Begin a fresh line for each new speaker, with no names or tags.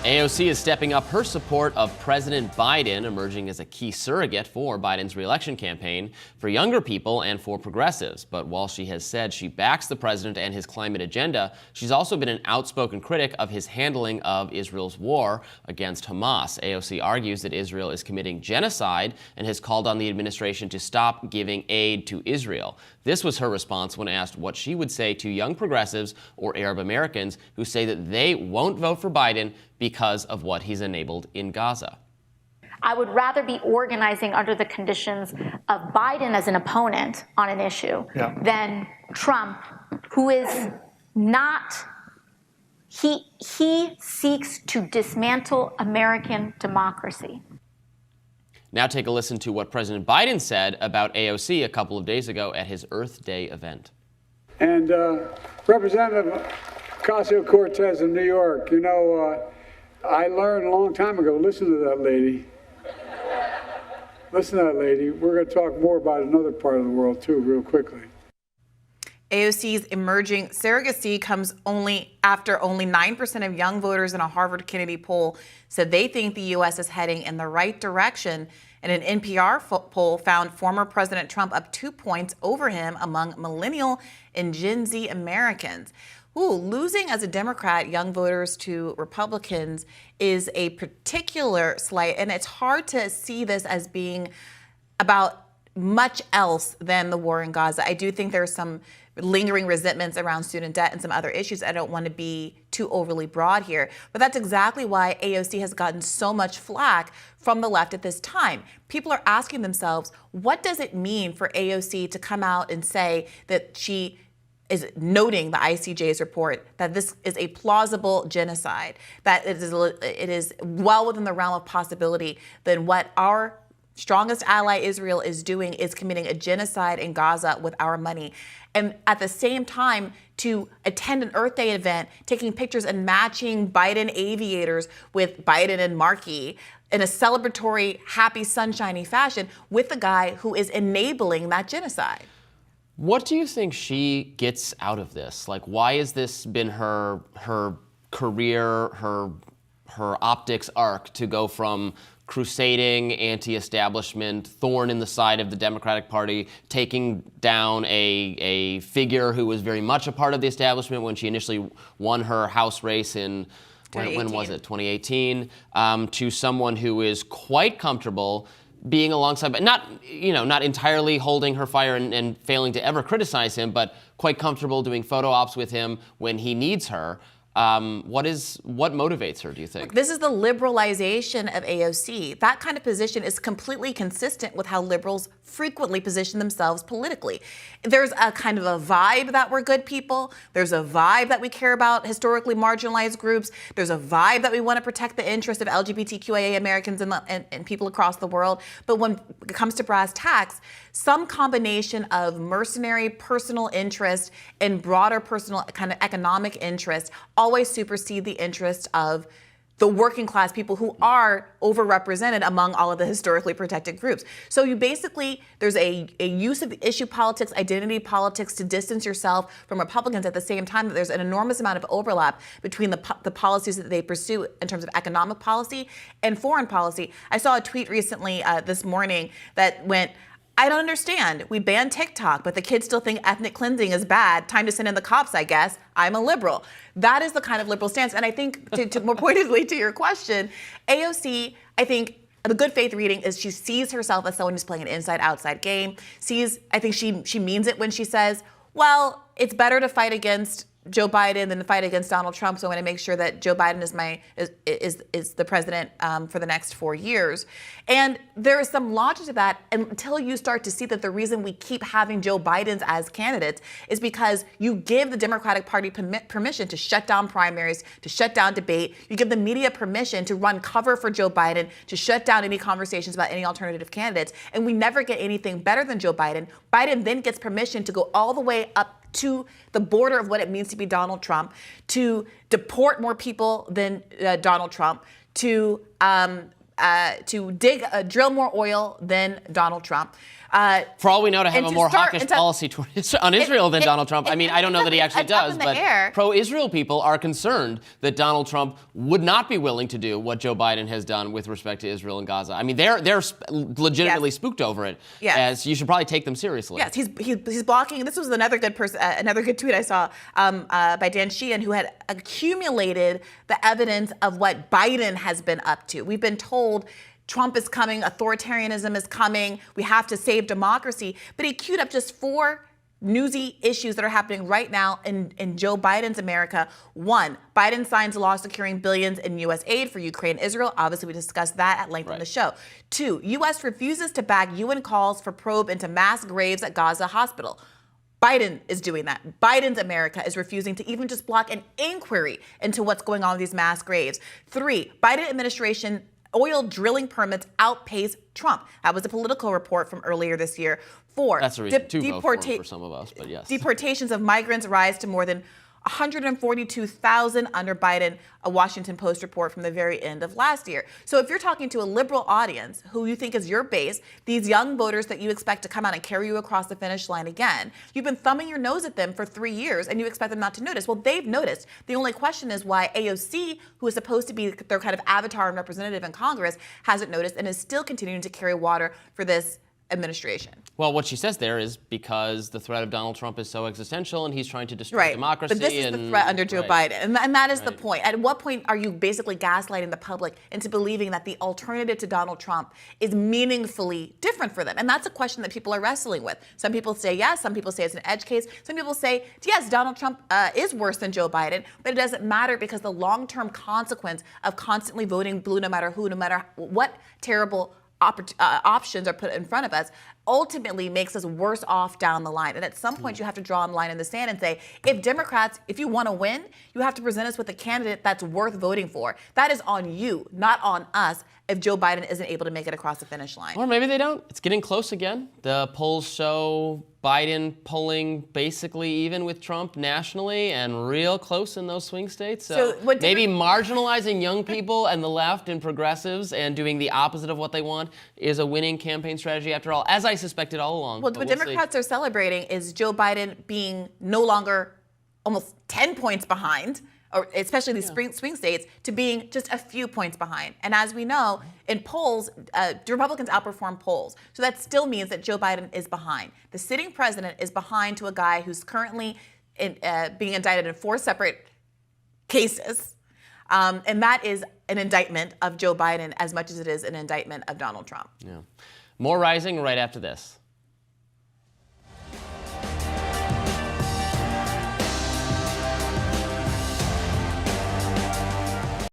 AOC is stepping up her support of President Biden, emerging as a key surrogate for Biden's re-election campaign for younger people and for progressives. But while she has said she backs the president and his climate agenda, she's also been an outspoken critic of his handling of Israel's war against Hamas. AOC argues that Israel is committing genocide and has called on the administration to stop giving aid to Israel. This was her response when asked what she would say to young progressives or Arab Americans who say that they won't vote for Biden because of what he's enabled in Gaza.
I would rather be organizing under the conditions of Biden as an opponent on an issue than Trump, who is not, he seeks to dismantle American democracy.
Now take a listen to what President Biden said about AOC a couple of days ago at his Earth Day event.
And Representative Ocasio-Cortez in New York, you know, I learned a long time ago, listen to that lady. Listen to that lady. We're going to talk more about another part of the world, too, real quickly.
AOC's emerging surrogacy comes only after only 9% of young voters in a Harvard Kennedy poll said they think the U.S. is heading in the right direction. And an NPR poll found former President Trump up 2 points over him among millennial and Gen Z Americans. Losing as a Democrat young voters to Republicans is a particular slight, and it's hard to see this as being about much else than the war in Gaza. I do think there's some lingering resentments around student debt and some other issues. I don't want to be too overly broad here, but that's exactly why AOC has gotten so much flack from the left at this time. People are asking themselves, what does it mean for AOC to come out and say that she is noting the ICJ's report that this is a plausible genocide, that it is well within the realm of possibility that what our strongest ally Israel is doing is committing a genocide in Gaza with our money. And at the same time, to attend an Earth Day event, taking pictures and matching Biden aviators with Biden and Markey in a celebratory, happy, sunshiny fashion with the guy who is enabling that genocide.
What do you think she gets out of this? Like, why has this been her career, her optics arc to go from crusading anti-establishment, thorn in the side of the Democratic Party, taking down a figure who was very much a part of the establishment when she initially won her House race in, when was it, 2018, to someone who is quite comfortable being alongside, but not entirely holding her fire and failing to ever criticize him, but quite comfortable doing photo ops with him when he needs her. What motivates her, do you think?
This is the liberalization of AOC. That kind of position is completely consistent with how liberals frequently position themselves politically. There's a kind of a vibe that we're good people. There's a vibe that we care about historically marginalized groups. There's a vibe that we want to protect the interests of LGBTQIA Americans and people across the world. But when it comes to brass tacks, some combination of mercenary personal interest and broader personal kind of economic interest always supersede the interest of the working class people who are overrepresented among all of the historically protected groups. So there's a use of issue politics, identity politics to distance yourself from Republicans at the same time that there's an enormous amount of overlap between the policies that they pursue in terms of economic policy and foreign policy. I saw a tweet recently this morning that went, I don't understand. We banned TikTok, but the kids still think ethnic cleansing is bad. Time to send in the cops, I guess. I'm a liberal. That is the kind of liberal stance. And I think, to more pointedly to your question, AOC, I think the good faith reading is she sees herself as someone who's playing an inside-outside game. I think she means it when she says, well, it's better to fight against Joe Biden than to fight against Donald Trump, so I want to make sure that Joe Biden is the president for the next 4 years. And there is some logic to that until you start to see that the reason we keep having Joe Bidens as candidates is because you give the Democratic Party permission to shut down primaries, to shut down debate. You give the media permission to run cover for Joe Biden, to shut down any conversations about any alternative candidates. And we never get anything better than Joe Biden. Biden then gets permission to go all the way up to the border of what it means to be Donald Trump, to deport more people than Donald Trump, to drill more oil than Donald Trump.
For all we know, to have a more hawkish policy on Israel than Donald Trump. I mean, I don't know that he actually does, but pro-Israel people are concerned that Donald Trump would not be willing to do what Joe Biden has done with respect to Israel and Gaza. I mean, they're legitimately spooked over it.
Yes.
As you should probably take them seriously.
Yes, he's blocking. This was another good tweet I saw by Dan Sheehan, who had accumulated the evidence of what Biden has been up to. We've been told Trump is coming, authoritarianism is coming, we have to save democracy. But he queued up just 4 newsy issues that are happening right now in Joe Biden's America. 1, Biden signs a law securing billions in U.S. aid for Ukraine and Israel. Obviously, we discussed that at length on the show. 2, U.S. refuses to back UN calls for probe into mass graves at Gaza hospital. Biden is doing that. Biden's America is refusing to even just block an inquiry into what's going on with these mass graves. 3, Biden administration oil drilling permits outpace Trump. That was a Political report from earlier this year. 4,
that's a reason to vote for some of us, but yes.
Deportations of migrants rise to more than 142,000 under Biden, a Washington Post report from the very end of last year. So if you're talking to a liberal audience who you think is your base, these young voters that you expect to come out and carry you across the finish line again, you've been thumbing your nose at them for 3 years and you expect them not to notice. Well, they've noticed. The only question is why AOC, who is supposed to be their kind of avatar and representative in Congress, hasn't noticed and is still continuing to carry water for this administration.
Well, what she says there is because the threat of Donald Trump is so existential and he's trying to destroy democracy.
But this is the threat under Joe Biden. And that is the point. At what point are you basically gaslighting the public into believing that the alternative to Donald Trump is meaningfully different for them? And that's a question that people are wrestling with. Some people say yes. Some people say it's an edge case. Some people say, yes, Donald Trump is worse than Joe Biden, but it doesn't matter because the long-term consequence of constantly voting blue no matter who, no matter what terrible options are put in front of us, ultimately makes us worse off down the line. And at some point, you have to draw a line in the sand and say, if Democrats, if you want to win, you have to present us with a candidate that's worth voting for. That is on you, not on us, if Joe Biden isn't able to make it across the finish line.
Or maybe they don't. It's getting close again. The polls show Biden pulling basically even with Trump nationally and real close in those swing states. So maybe marginalizing young people and the left and progressives and doing the opposite of what they want is a winning campaign strategy after all, as I suspected all along.
Well, what Democrats are celebrating is Joe Biden being no longer almost 10 points behind, or especially these swing states, to being just a few points behind. And as we know, in polls, Republicans outperform polls. So that still means that Joe Biden is behind. The sitting president is behind to a guy who's currently being indicted in 4 separate cases. And that is an indictment of Joe Biden as much as it is an indictment of Donald Trump.
Yeah. More Rising right after this.